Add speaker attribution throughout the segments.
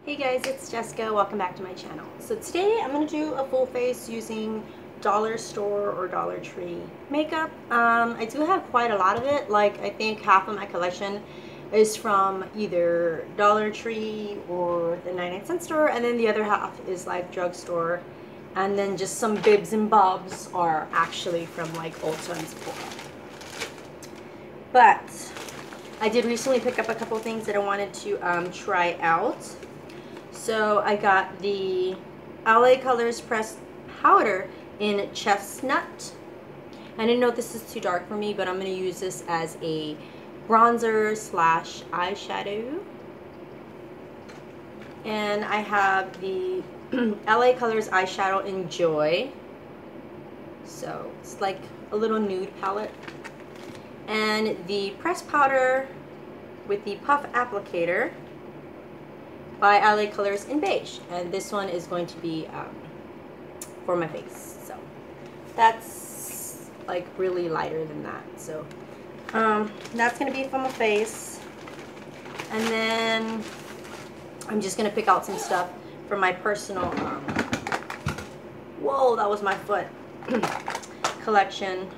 Speaker 1: Hey guys, it's Jessica. Welcome back to my channel. So today I'm going to do a full face using dollar store or Dollar Tree makeup. I do have quite a lot of it. Like I think half of my collection is from either Dollar Tree or the 99-cent store, and then the other half is like drugstore, and then just some bibs and bobs are actually from like Ulta and Sephora. But I did recently pick up a couple of things that I wanted to try out. So I got the LA Colors pressed powder in Chestnut. I didn't know this is too dark for me, but I'm going to use this as a bronzer slash eyeshadow. And I have the LA Colors eyeshadow in Joy. So it's like a little nude palette. And the pressed powder with the puff applicator by LA Colors in Beige, and this one is going to be for my face. So that's like really lighter than that. So that's gonna be for my face, and then I'm just gonna pick out some stuff for my personal whoa, that was my foot collection.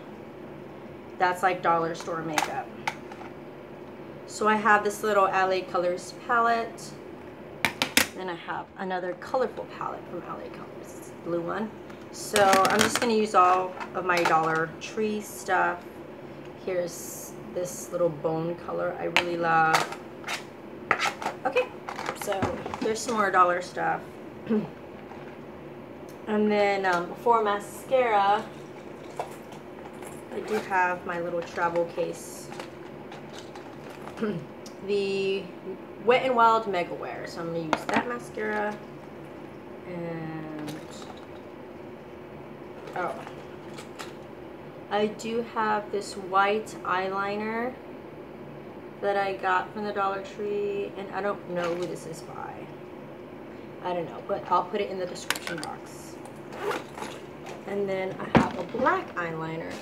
Speaker 1: That's like dollar store makeup. So I have this little LA Colors palette. Then I have another colorful palette from LA Colors, it's the blue one. So I'm just going to use all of my Dollar Tree stuff. Here's this little bone color I really love. Okay, so there's some more dollar stuff. And then for mascara, I do have my little travel case. The Wet n Wild Mega Wear. So I'm going to use that mascara. And oh, I do have this white eyeliner that I got from the Dollar Tree, and I don't know who this is by. I don't know, but I'll put it in the description box. And then I have a black eyeliner,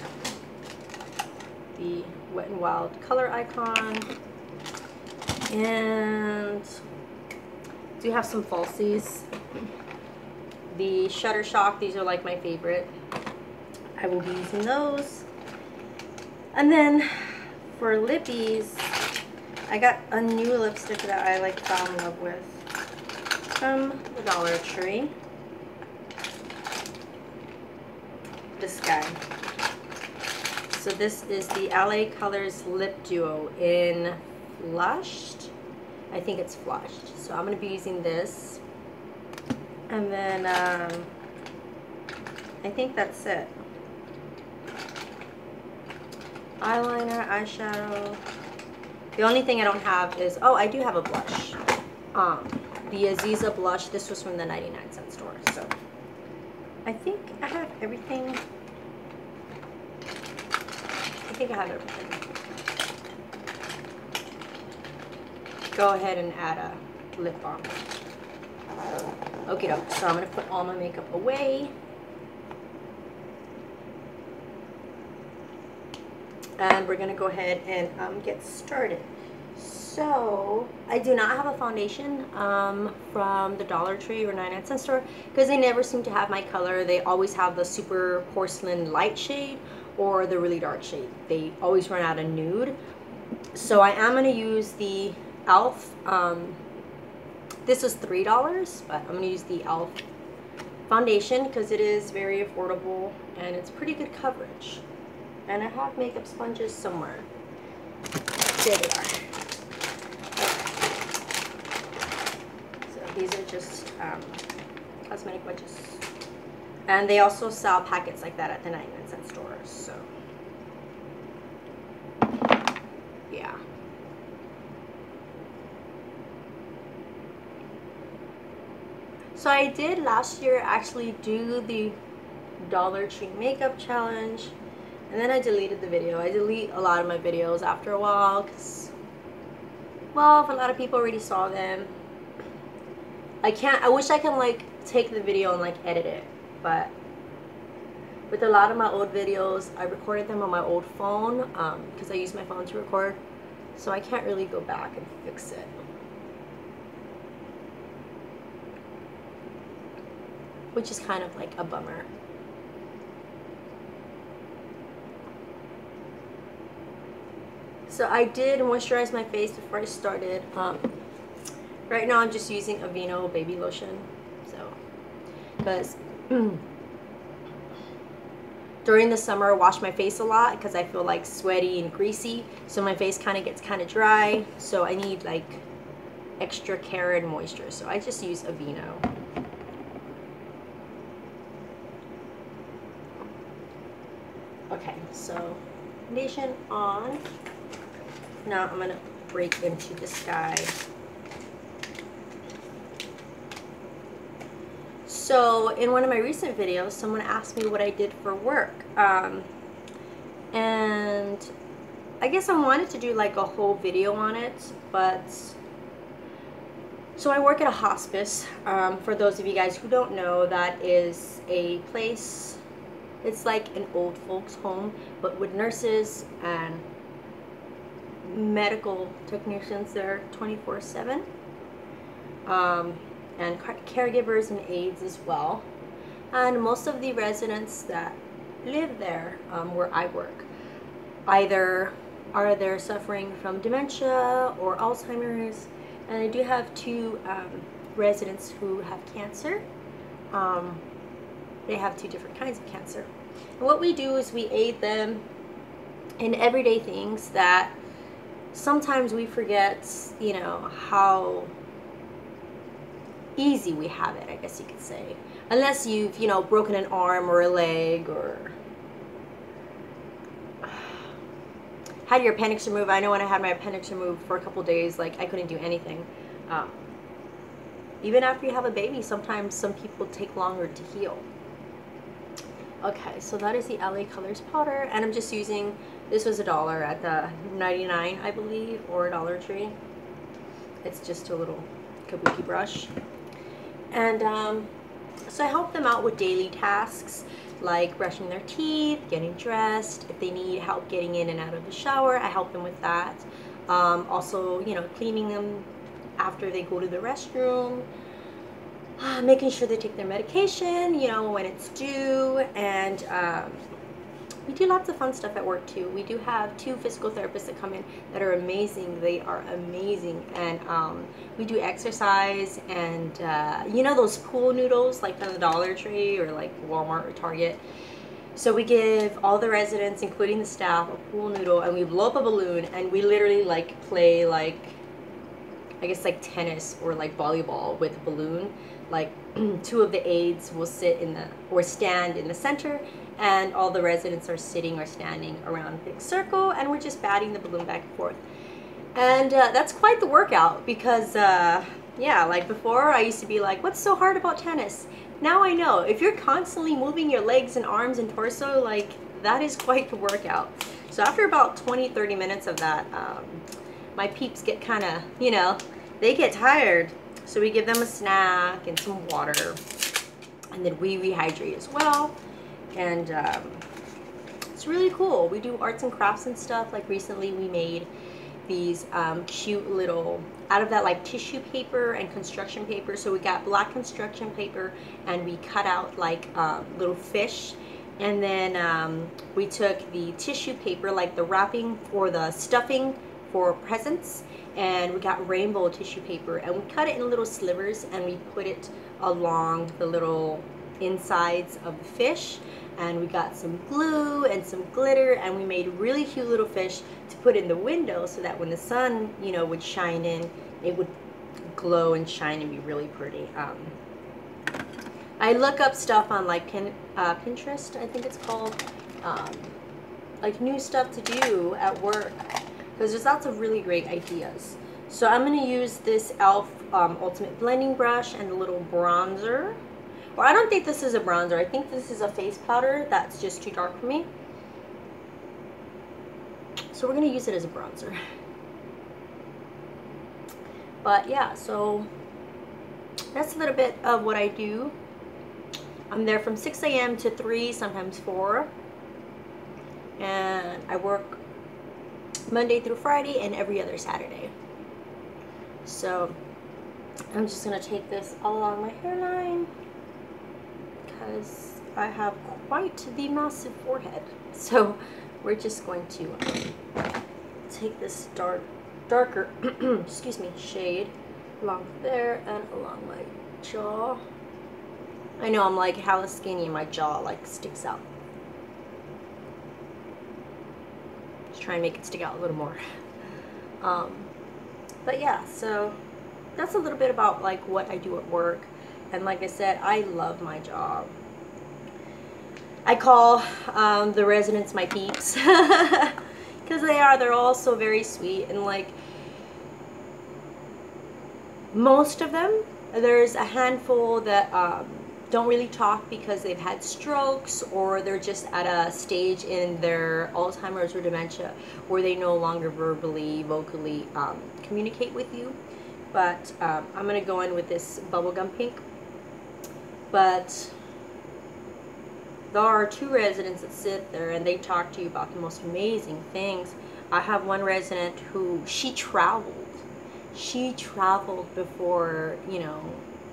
Speaker 1: the Wet n Wild Color Icon. And do have some falsies. The Shutter Shock, these are like my favorite. I will be using those. And then for lippies, I got a new lipstick that I like fell in love with from the Dollar Tree. This guy. So this is the LA Colors Lip Duo in Flushed. I think it's Flushed. So I'm going to be using this. And then I think that's it. Eyeliner, eyeshadow. The only thing I don't have is, oh, I do have a blush. The Aziza blush. This was from the 99-cent store. So I think I have everything. I think I have everything. Go ahead and add a lip balm. Okay, so I'm going to put all my makeup away. And we're going to go ahead and get started. So, I do not have a foundation from the Dollar Tree or 99-cent store because they never seem to have my color. They always have the super porcelain light shade or the really dark shade. They always run out of nude. So I am going to use the e.l.f. This was $3, but I'm going to use the e.l.f. foundation because it is very affordable and it's pretty good coverage. And I have makeup sponges somewhere. There they are. Okay. So these are just cosmetic sponges. And they also sell packets like that at the 99-cent store. So yeah. So I did last year actually do the Dollar Tree makeup challenge, and then I deleted the video. I delete a lot of my videos after a while because, well, if a lot of people already saw them, I wish I can like take the video and like edit it, but with a lot of my old videos, I recorded them on my old phone because I use my phone to record, so I can't really go back and fix it. which is kind of like a bummer. So I did moisturize my face before I started. Right now I'm just using Aveeno baby lotion. So, because during the summer I wash my face a lot because I feel like sweaty and greasy. So my face kind of gets kind of dry. So I need like extra care and moisture. So I just use Aveeno. Okay, so foundation on. Now I'm gonna break into the sky. So in one of my recent videos, someone asked me what I did for work. And I guess I wanted to do like a whole video on it, but so I work at a hospice. For those of you guys who don't know, that is a place, it's like an old folks home, but with nurses and medical technicians there 24/7, and caregivers and aides as well. And most of the residents that live there, where I work, either are there suffering from dementia or Alzheimer's, and I do have two residents who have cancer. They have two different kinds of cancer. And what we do is we aid them in everyday things that sometimes we forget, you know, how easy we have it, I guess you could say. Unless you've, you know, broken an arm or a leg or had your appendix removed. I know when I had my appendix removed for a couple days, like I couldn't do anything. Even after you have a baby, sometimes some people take longer to heal. Okay, so that is the LA Colors powder, and I'm just using, this was $1 at the 99, I believe, or Dollar Tree. It's just a little kabuki brush. And so I help them out with daily tasks like brushing their teeth, getting dressed. If they need help getting in and out of the shower, I help them with that. Also, you know, cleaning them after they go to the restroom, making sure they take their medication, you know, when it's due. And we do lots of fun stuff at work too. We do have 2 physical therapists that come in that are amazing. They are amazing. And we do exercise and you know those pool noodles like from the Dollar Tree or like Walmart or Target. So we give all the residents, including the staff, a pool noodle, and we blow up a balloon, and we literally like play like, I guess like tennis or like volleyball with a balloon. Like 2 of the aides will sit in the, or stand in the center, and all the residents are sitting or standing around a big circle, and we're just batting the balloon back and forth. And that's quite the workout because, yeah, like before I used to be like, what's so hard about tennis? Now I know, if you're constantly moving your legs and arms and torso, like that is quite the workout. So after about 20-30 minutes of that, my peeps get kind of, you know, they get tired. So we give them a snack and some water, and then we rehydrate as well. And it's really cool. We do arts and crafts and stuff. Like recently we made these cute little, out of that like tissue paper and construction paper. So we got black construction paper and we cut out like little fish. And then we took the tissue paper, like the wrapping or the stuffing for presents, and we got rainbow tissue paper, and we cut it in little slivers, and we put it along the little insides of the fish, and we got some glue and some glitter, and we made really cute little fish to put in the window so that when the sun, you know, would shine in, it would glow and shine and be really pretty. I look up stuff on like Pinterest, I think it's called, like new stuff to do at work, because there's lots of really great ideas. So I'm going to use this e.l.f. Ultimate Blending Brush and a little bronzer. Or I don't think this is a bronzer. I think this is a face powder that's just too dark for me. So we're going to use it as a bronzer. But yeah, so that's a little bit of what I do. I'm there from 6 a.m. to 3, sometimes 4. And I work Monday through Friday and every other Saturday. So I'm just going to take this all along my hairline. because I have quite the massive forehead. So we're just going to take this darker excuse me, shade along there and along my jaw. I know I'm like hella skinny and my jaw like sticks out. Just try and make it stick out a little more. But yeah, so that's a little bit about like what I do at work. And like I said, I love my job. I call the residents my peeps because they're all so very sweet, and like most of them, there's a handful that don't really talk because they've had strokes, or they're just at a stage in their Alzheimer's or dementia where they no longer vocally communicate with you. But I'm gonna go in with this bubblegum pink. But there are 2 residents that sit there and they talk to you about the most amazing things. I have one resident who she traveled before, you know,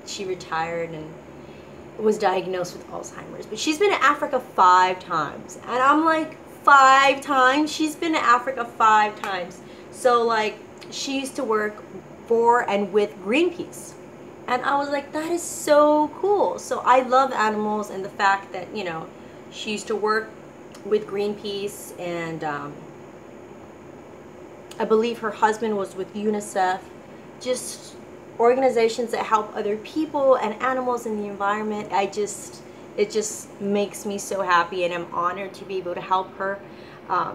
Speaker 1: she retired and was diagnosed with Alzheimer's. But she's been to Africa 5 times, and I'm like, 5 times? She's been to Africa 5 times. So like, she used to work for and with Greenpeace, and I was like, that is so cool. So I love animals, and the fact that, you know, she used to work with Greenpeace, and I believe her husband was with UNICEF, just organizations that help other people and animals in the environment. It just makes me so happy, and I'm honored to be able to help her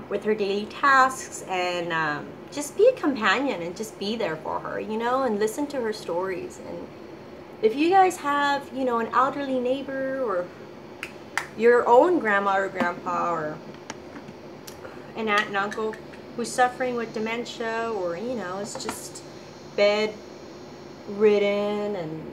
Speaker 1: with her daily tasks, and just be a companion and just be there for her, you know, and listen to her stories. And if you guys have, you know, an elderly neighbor, or your own grandma or grandpa, or an aunt and uncle who's suffering with dementia, or, you know, is just bedridden, and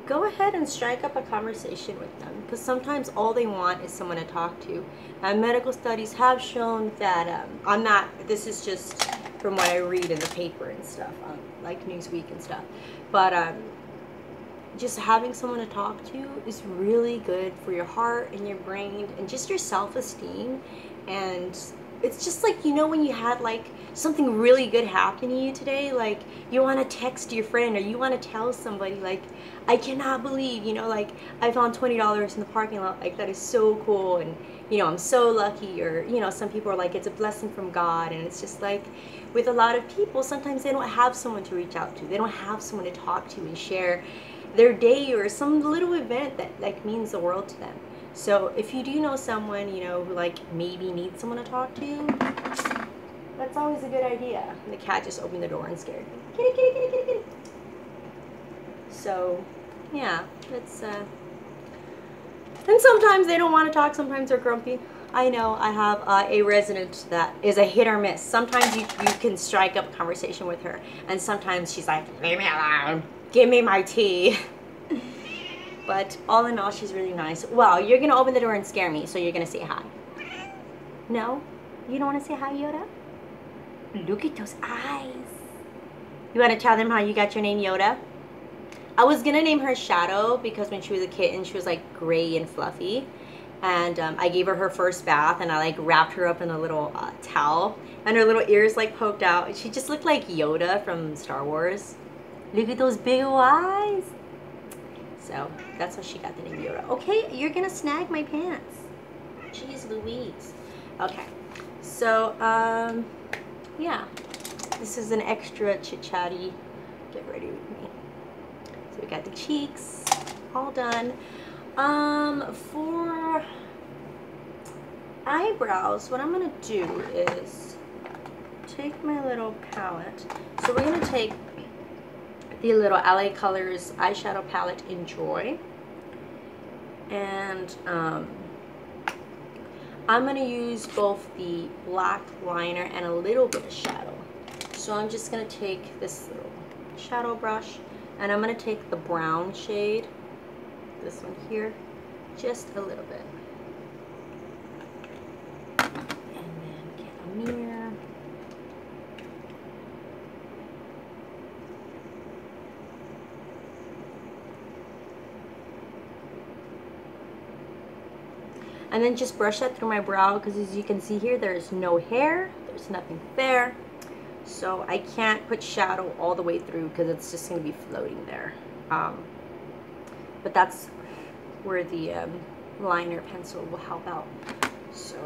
Speaker 1: go ahead and strike up a conversation with them, because sometimes all they want is someone to talk to. And medical studies have shown that this is just from what I read in the paper and stuff, like Newsweek and stuff, but just having someone to talk to is really good for your heart and your brain and just your self-esteem. And it's just like, you know, when you had like something really good happen to you today, like you want to text your friend, or you want to tell somebody like, I cannot believe, you know, like I found $20 in the parking lot, like that is so cool, and you know, I'm so lucky. Or, you know, some people are like, it's a blessing from God. And it's just like, with a lot of people, sometimes they don't have someone to reach out to, they don't have someone to talk to and share their day or some little event that like means the world to them. So if you do know someone, you know, who like maybe needs someone to talk to, that's always a good idea. And the cat just opened the door and scared me. Kitty, kitty, kitty, kitty, kitty. So yeah, it's and sometimes they don't want to talk, sometimes they're grumpy. I know I have a resident that is a hit or miss. Sometimes you can strike up a conversation with her, and sometimes she's like, leave me alone, give me my tea. But all in all, she's really nice. Well, you're gonna open the door and scare me, so you're gonna say hi. No? You don't wanna say hi, Yoda? Look at those eyes. You wanna tell them how you got your name, Yoda? I was gonna name her Shadow because when she was a kitten, she was like gray and fluffy. And I gave her her first bath, and I like wrapped her up in a little towel, and her little ears like poked out. She just looked like Yoda from Star Wars. Look at those big eyes. So that's how she got the name Yoda. Okay, you're gonna snag my pants. Jeez Louise. Okay, so yeah, this is an extra chit-chatty. Get ready with me. So we got the cheeks all done. For eyebrows, what I'm gonna do is take my little palette. So we're gonna take the little LA Colors eyeshadow palette in Joy, and I'm gonna use both the black liner and a little bit of shadow. So I'm just gonna take this little shadow brush, and I'm gonna take the brown shade, this one here, just a little bit, and then get a mirror. And then just brush that through my brow, because as you can see here, there is no hair, there's nothing there. So I can't put shadow all the way through because it's just going to be floating there. But that's where the liner pencil will help out. So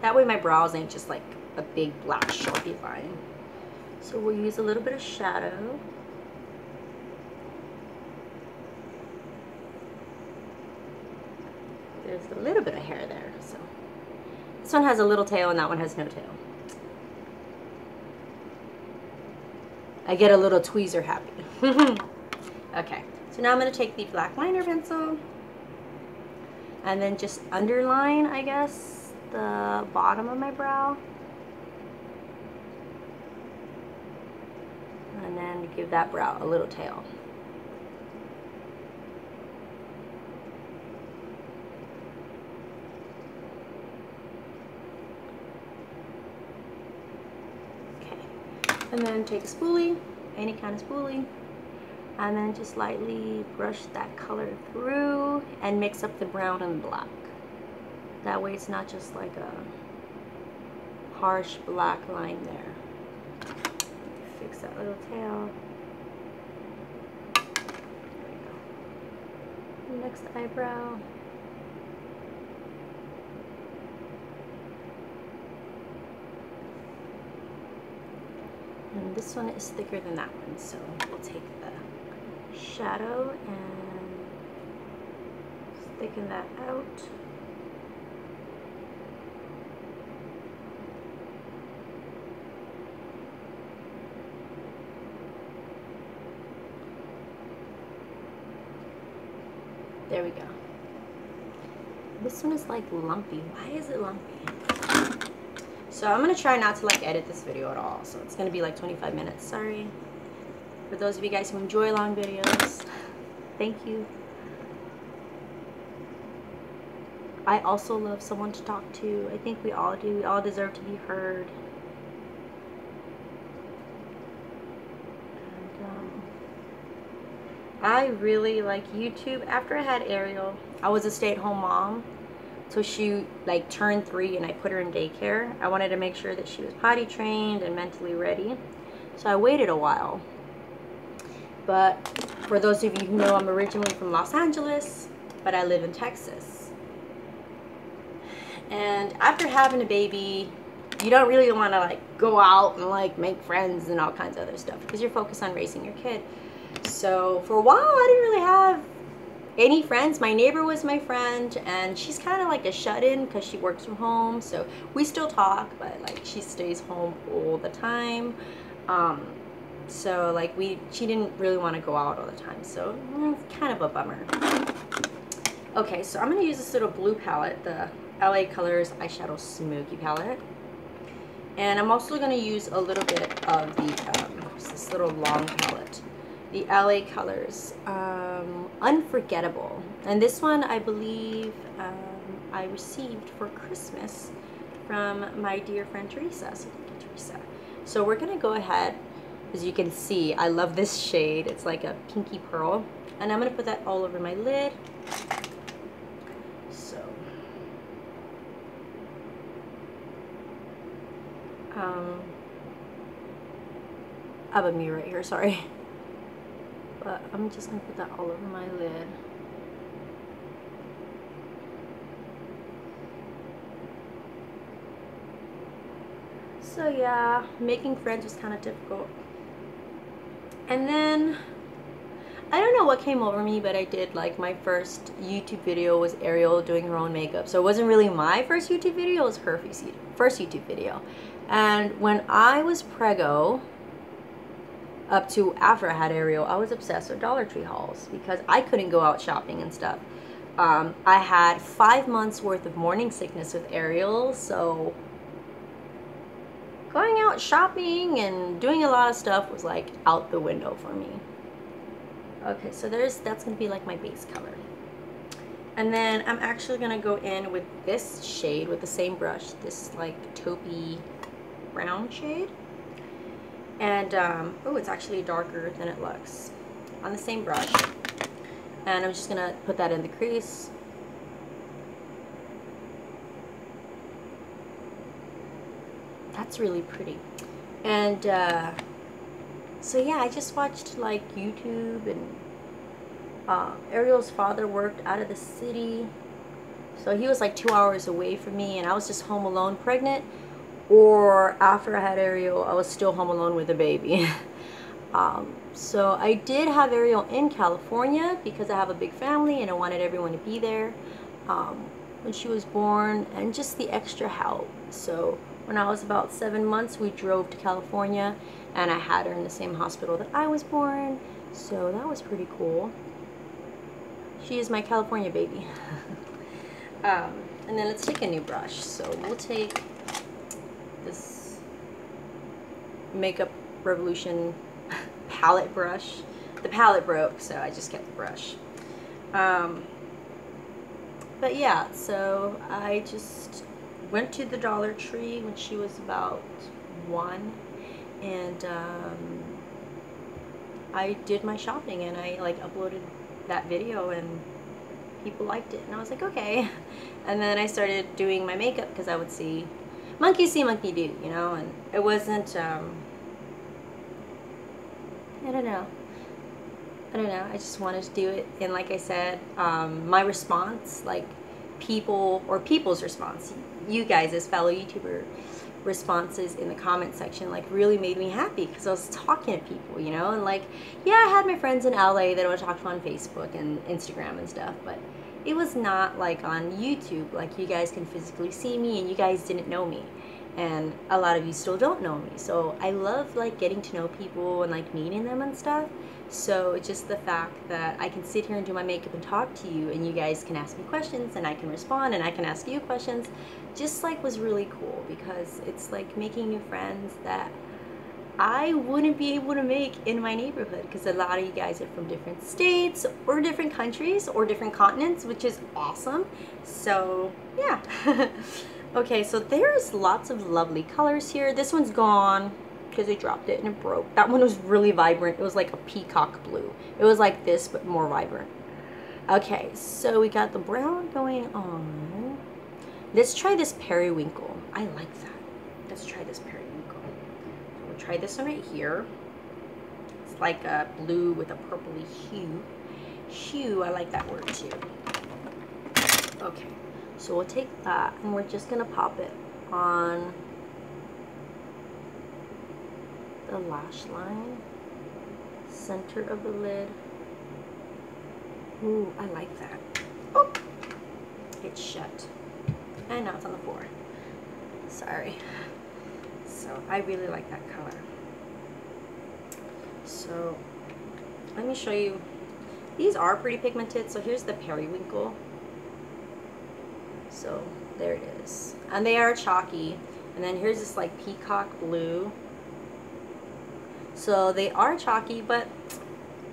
Speaker 1: that way my brows ain't just like a big black Sharpie line. So we'll use a little bit of shadow. There's a little bit of hair there. So this one has a little tail and that one has no tail. I get a little tweezer happy. Okay, so now I'm going to take the black liner pencil and then just underline, I guess, the bottom of my brow. And then give that brow a little tail. And then take a spoolie, any kind of spoolie, and then just lightly brush that color through and mix up the brown and black. That way it's not just like a harsh black line there. Fix that little tail. There we go. Next eyebrow. And this one is thicker than that one, so we'll take the shadow and thicken that out. There we go. This one is like lumpy. Why is it lumpy? So I'm going to try not to like edit this video at all. So it's going to be like 25 minutes. Sorry. For those of you guys who enjoy long videos, thank you. I also love someone to talk to. I think we all do. We all deserve to be heard. And, I really like YouTube. After I had Ariel, I was a stay-at-home mom. So she like turned 3 and I put her in daycare. I wanted to make sure that she was potty trained and mentally ready. So I waited a while. But for those of you who know, I'm originally from Los Angeles, but I live in Texas. And after having a baby, you don't really want to like go out and like make friends and all kinds of other stuff because you're focused on raising your kid. So for a while, I didn't really have any friends. My neighbor was my friend, and she's kind of like a shut-in because she works from home, so we still talk, but like she stays home all the time. So like she didn't really want to go out all the time, so it's kind of a bummer. Okay, so I'm going to use this little blue palette, the LA Colors eyeshadow Smokey palette, and I'm also going to use a little bit of the this little long palette, the LA Colors Unforgettable. And this one I believe I received for Christmas from my dear friend Teresa. So thank you, Teresa. So we're gonna go ahead, as you can see, I love this shade. It's like a pinky pearl. And I'm gonna put that all over my lid. So I have a mirror right here, sorry. But I'm just going to put that all over my lid. So yeah, making friends was kind of difficult. And then, I don't know what came over me, but I did like my first YouTube video was Ariel doing her own makeup. So it wasn't really my first YouTube video, it was her first YouTube video. And when I was preggo, up to after I had Ariel, I was obsessed with Dollar Tree hauls because I couldn't go out shopping and stuff. I had 5 months worth of morning sickness with Ariel, so going out shopping and doing a lot of stuff was like out the window for me. Okay, so that's gonna be like my base color. And then I'm actually gonna go in with this shade with the same brush, this like taupey brown shade. And, oh, it's actually darker than it looks on the same brush. And I'm just going to put that in the crease. that's really pretty. And so yeah, I just watched like YouTube, and Ariel's father worked out of the city, so he was like 2 hours away from me, and I was just home alone pregnant, or after I had Ariel I was still home alone with a baby. So I did have Ariel in California because I have a big family and I wanted everyone to be there when she was born, and just the extra help. So when I was about 7 months, we drove to California, and I had her in the same hospital that I was born, so that was pretty cool. She is my California baby. And then let's take a new brush. So we'll take this Makeup Revolution palette brush. The palette broke, so I just kept the brush. But yeah, so I just went to the Dollar Tree when she was about 1, and I did my shopping, and I like uploaded that video, and people liked it, and I was like, okay. And then I started doing my makeup because I would see monkey do, you know, and it wasn't I don't know, I just wanted to do it. And like I said, my response, like people's response, you guys as fellow YouTuber responses in the comment section, like really made me happy, because I was talking to people, you know. And like, yeah, I had my friends in LA that I would talk to on Facebook and Instagram and stuff, but it was not like on YouTube, like you guys can physically see me, and you guys didn't know me, and a lot of you still don't know me. So I love like getting to know people and like meeting them and stuff. So it's just the fact that I can sit here and do my makeup and talk to you, and you guys can ask me questions, and I can respond, and I can ask you questions, just like was really cool, because it's like making new friends that I wouldn't be able to make in my neighborhood, because a lot of you guys are from different states or different countries or different continents, which is awesome. So yeah. Okay, so there's lots of lovely colors here. This one's gone because I dropped it and it broke. That one was really vibrant. It was like a peacock blue. It was like this, but more vibrant. Okay, so we got the brown going on. Let's try this periwinkle. I like that. Let's try this periwinkle. So we'll try this one right here. It's like a blue with a purpley hue. I like that word too. Okay, so we'll take that, and we're just gonna pop it on the lash line, center of the lid. Ooh, I like that. Oh, it's shut. And now it's on the floor. Sorry. So I really like that color. So let me show you. These are pretty pigmented. So here's the periwinkle. So there it is. And they are chalky. And then here's this like peacock blue. So they are chalky, but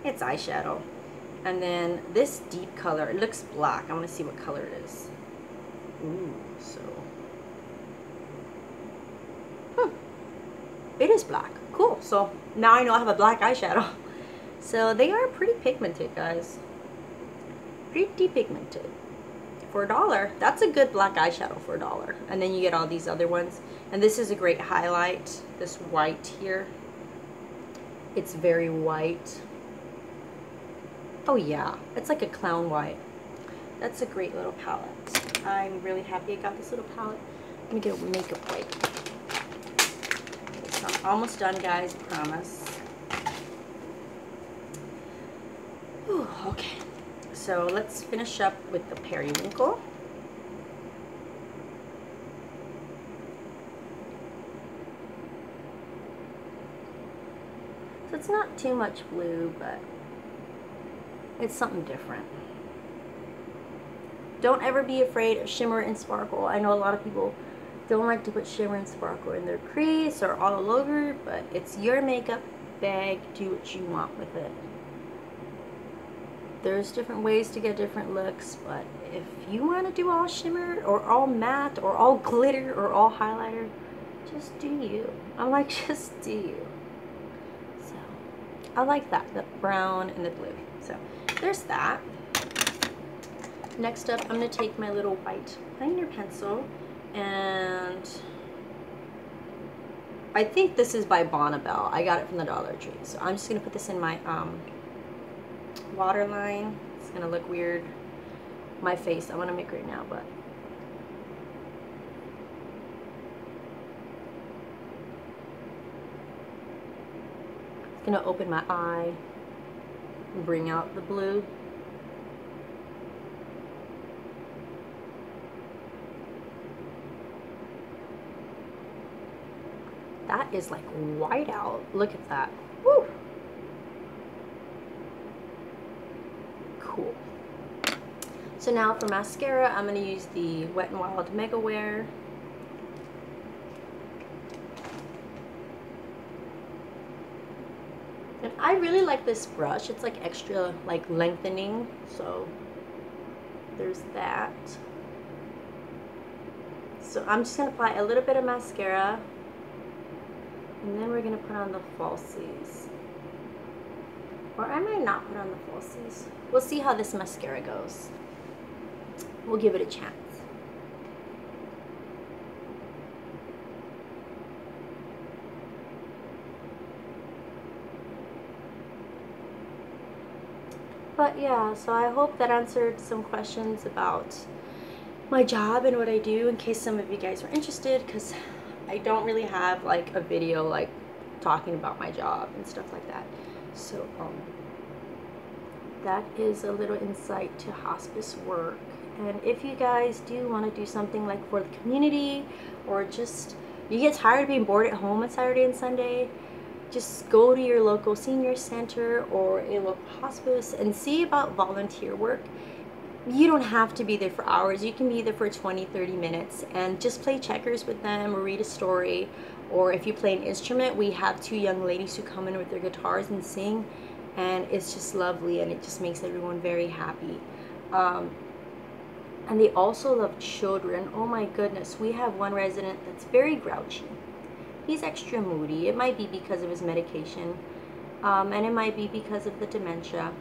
Speaker 1: it's eyeshadow. And then this deep color, it looks black. I want to see what color it is. Ooh, so it is black. Cool. So now I know I have a black eyeshadow. So they are pretty pigmented, guys. Pretty pigmented. For $1, that's a good black eyeshadow for $1. And then you get all these other ones. And this is a great highlight. This white here. It's very white. Oh yeah, it's like a clown white. That's a great little palette. I'm really happy I got this little palette. Let me get a makeup wipe. Okay, so I'm almost done, guys, I promise. Whew, okay, so let's finish up with the periwinkle. So it's not too much blue, but it's something different. Don't ever be afraid of shimmer and sparkle. I know a lot of people don't like to put shimmer and sparkle in their crease or all over, but it's your makeup bag. Do what you want with it. There's different ways to get different looks, but if you want to do all shimmer or all matte or all glitter or all highlighter, just do you. I'm like, just do you. So I like that, the brown and the blue. So there's that. Next up, I'm going to take my little white liner pencil and I think this is by Bonnebell. I got it from the Dollar Tree. So I'm just going to put this in my waterline. It's going to look weird. My face, I want to make right now, but it's going to open my eye and bring out the blue. That is like white out. Look at that. Woo! Cool. So now for mascara, I'm going to use the Wet n Wild Mega Wear. And I really like this brush. It's like extra like lengthening. So there's that. So I'm just going to apply a little bit of mascara. And then we're going to put on the falsies. Or I might not put on the falsies. We'll see how this mascara goes. We'll give it a chance. But yeah, so I hope that answered some questions about my job and what I do, in case some of you guys are interested, because I don't really have like a video like talking about my job and stuff like that. So that is a little insight to hospice work. And if you guys do want to do something like for the community, or just you get tired of being bored at home on Saturday and Sunday, just go to your local senior center or a local hospice and see about volunteer work. You don't have to be there for hours. You can be there for 20-30 minutes and just play checkers with them or read a story. Or if you play an instrument, we have 2 young ladies who come in with their guitars and sing, and it's just lovely, and it just makes everyone very happy. And they also love children. Oh my goodness, we have one resident that's very grouchy. He's extra moody. It might be because of his medication, and it might be because of the dementia.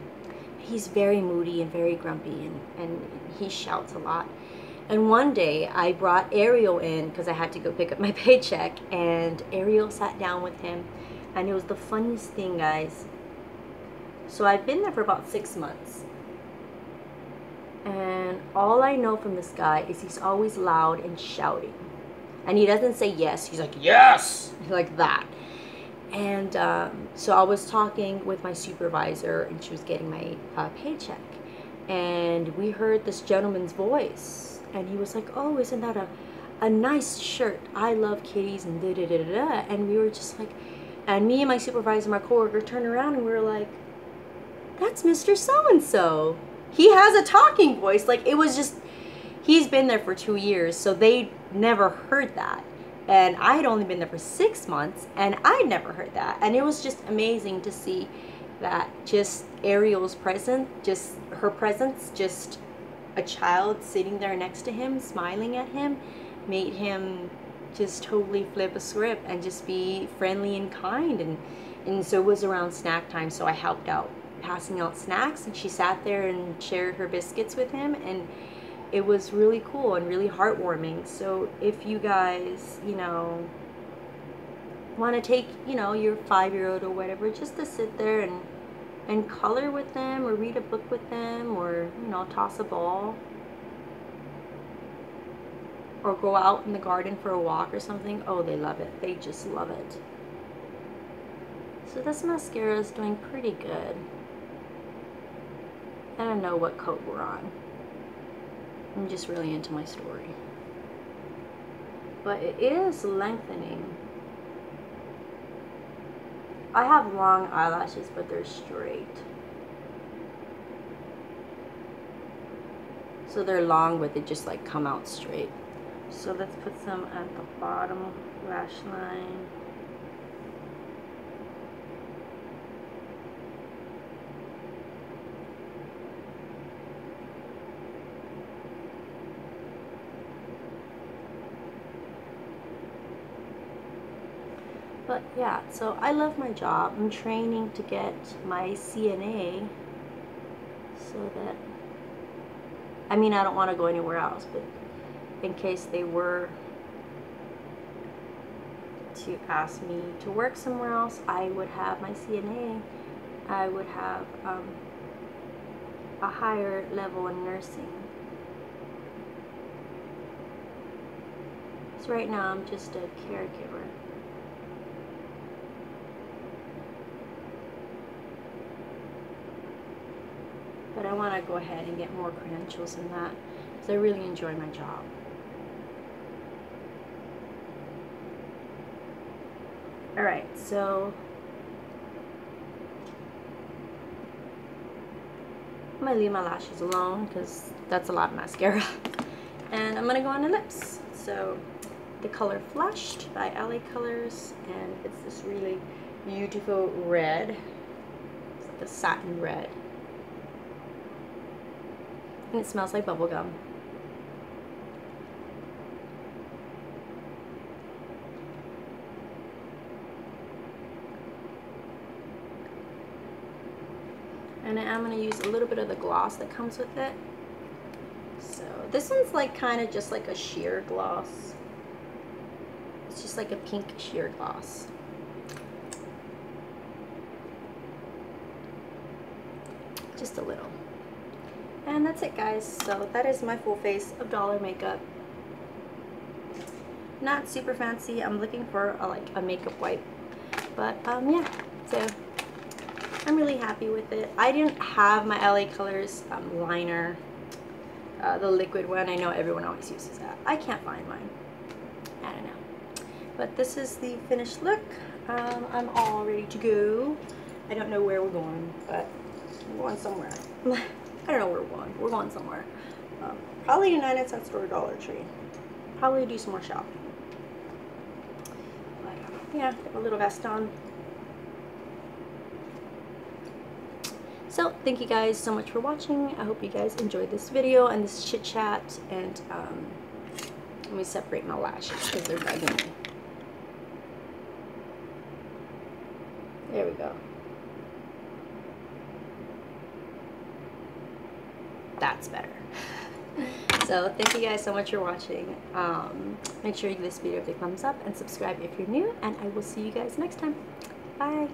Speaker 1: He's very moody and very grumpy, and he shouts a lot. And one day I brought Ariel in because I had to go pick up my paycheck, and Ariel sat down with him, and it was the funniest thing, guys. So I've been there for about 6 months, and all I know from this guy is he's always loud and shouting, and he doesn't say yes, he's like yes, like that. And so I was talking with my supervisor, and she was getting my paycheck, and we heard this gentleman's voice, and he was like, oh, isn't that a nice shirt? I love kitties and da da da da da. And we were just like, and me and my supervisor, my coworker, turned around and we were like, that's Mr. So-and-so. He has a talking voice. Like, it was just, he's been there for 2 years, so they never heard that. And I had only been there for 6 months, and I'd never heard that. And it was just amazing to see that just Ariel's presence, just her presence, just a child sitting there next to him, smiling at him, made him just totally flip a script and just be friendly and kind. And so it was around snack time, so I helped out passing out snacks, and she sat there and shared her biscuits with him, and it was really cool and really heartwarming. So if you guys, you know, want to take, you know, your 5-year-old or whatever, just to sit there and color with them, or read a book with them, or, you know, toss a ball, or go out in the garden for a walk or something, oh, they love it. They just love it. So this mascara is doing pretty good. I don't know what coat we're on. I'm just really into my story. But it is lengthening. I have long eyelashes, but they're straight. So they're long, but they just like come out straight. So let's put some at the bottom lash line. But yeah, so I love my job. I'm training to get my CNA, so that, I mean, I don't want to go anywhere else, but in case they were to ask me to work somewhere else, I would have my CNA. I would have a higher level in nursing. So right now I'm just a caregiver. But I want to go ahead and get more credentials in that because I really enjoy my job. Alright, so I'm going to leave my lashes alone because that's a lot of mascara. And I'm going to go on the lips. So the color Flushed by LA Colors, and it's this really beautiful red. It's like a satin red. And it smells like bubblegum. And I'm going to use a little bit of the gloss that comes with it. So this one's like kind of just like a sheer gloss. It's just like a pink sheer gloss. Just a little. And that's it, guys. So that is my full face of dollar makeup. Not super fancy. I'm looking for like a makeup wipe. But yeah. So I'm really happy with it. I didn't have my LA Colors liner, the liquid one. I know everyone always uses that. I can't find mine. I don't know. But this is the finished look. I'm all ready to go. I don't know where we're going, but we're going somewhere. I don't know where we're going. We're going somewhere. Probably a 99-cent store, Dollar Tree. Probably do some more shopping. But, yeah, got a little vest on. So, thank you guys so much for watching. I hope you guys enjoyed this video and this chit chat. And let me separate my lashes because they're bugging me. There we go. That's better. So thank you guys so much for watching. Make sure you give this video a big thumbs up and subscribe if you're new, and I will see you guys next time. Bye.